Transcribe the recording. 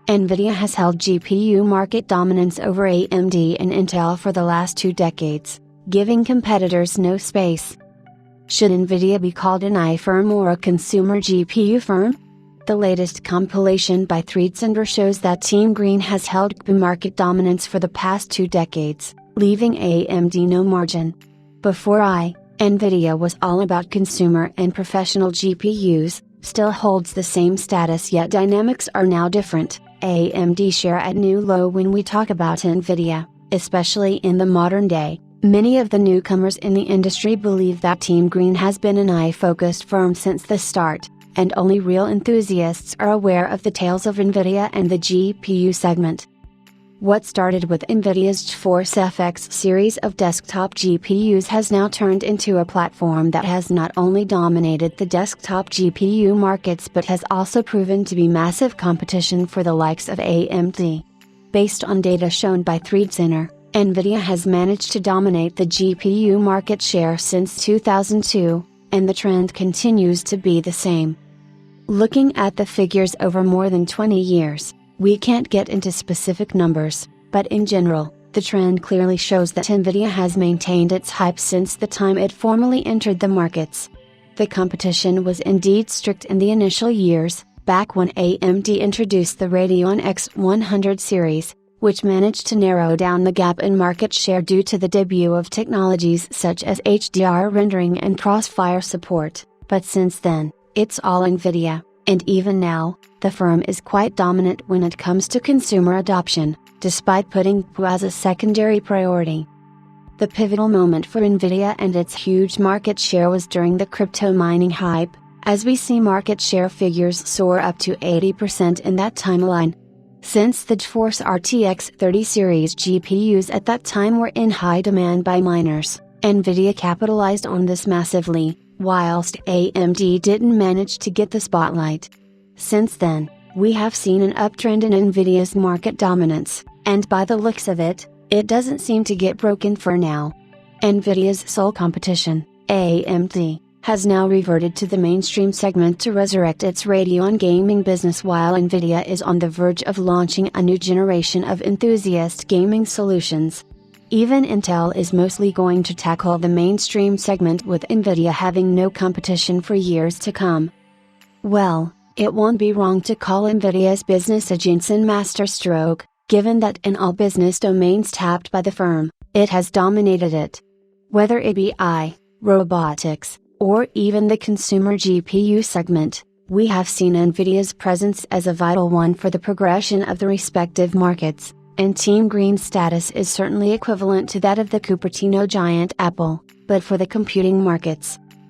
NVIDIA has held GPU market dominance over AMD and Intel for the last 2 decades, giving competitors no space. Should NVIDIA be called an AI firm or a consumer GPU firm? The latest compilation by ThreadCenter shows that Team Green has held GPU market dominance for the past 2 decades, leaving AMD no margin. Before NVIDIA was all about consumer and professional GPUs, still holds the same status, yet dynamics are now different. AMD share at new low when we talk about NVIDIA, especially in the modern day. Many of the newcomers in the industry believe that Team Green has been an AI-focused firm since the start, and only real enthusiasts are aware of the tales of NVIDIA and the GPU segment. What started with NVIDIA's GeForce FX series of desktop GPUs has now turned into a platform that has not only dominated the desktop GPU markets but has also proven to be massive competition for the likes of AMD. Based on data shown by ThreadCenter, NVIDIA has managed to dominate the GPU market share since 2002, and the trend continues to be the same. Looking at the figures over more than 20 years, we can't get into specific numbers, but in general, the trend clearly shows that NVIDIA has maintained its hype since the time it formally entered the markets. The competition was indeed strict in the initial years, back when AMD introduced the Radeon X100 series, which managed to narrow down the gap in market share due to the debut of technologies such as HDR rendering and crossfire support, but since then, it's all NVIDIA. And even now, the firm is quite dominant when it comes to consumer adoption, despite putting GPU as a secondary priority. The pivotal moment for NVIDIA and its huge market share was during the crypto mining hype, as we see market share figures soar up to 80% in that timeline. Since the GeForce RTX 30 series GPUs at that time were in high demand by miners, NVIDIA capitalized on this massively, whilst AMD didn't manage to get the spotlight. Since then, we have seen an uptrend in NVIDIA's market dominance, and by the looks of it, it doesn't seem to get broken for now. NVIDIA's sole competition, AMD, has now reverted to the mainstream segment to resurrect its Radeon gaming business, while NVIDIA is on the verge of launching a new generation of enthusiast gaming solutions. Even Intel is mostly going to tackle the mainstream segment, with NVIDIA having no competition for years to come. Well, it won't be wrong to call NVIDIA's business a Jensen masterstroke, given that in all business domains tapped by the firm, it has dominated it. Whether it be AI, robotics, or even the consumer GPU segment, we have seen NVIDIA's presence as a vital one for the progression of the respective markets. And Team Green's status is certainly equivalent to that of the Cupertino giant Apple, but for the computing markets.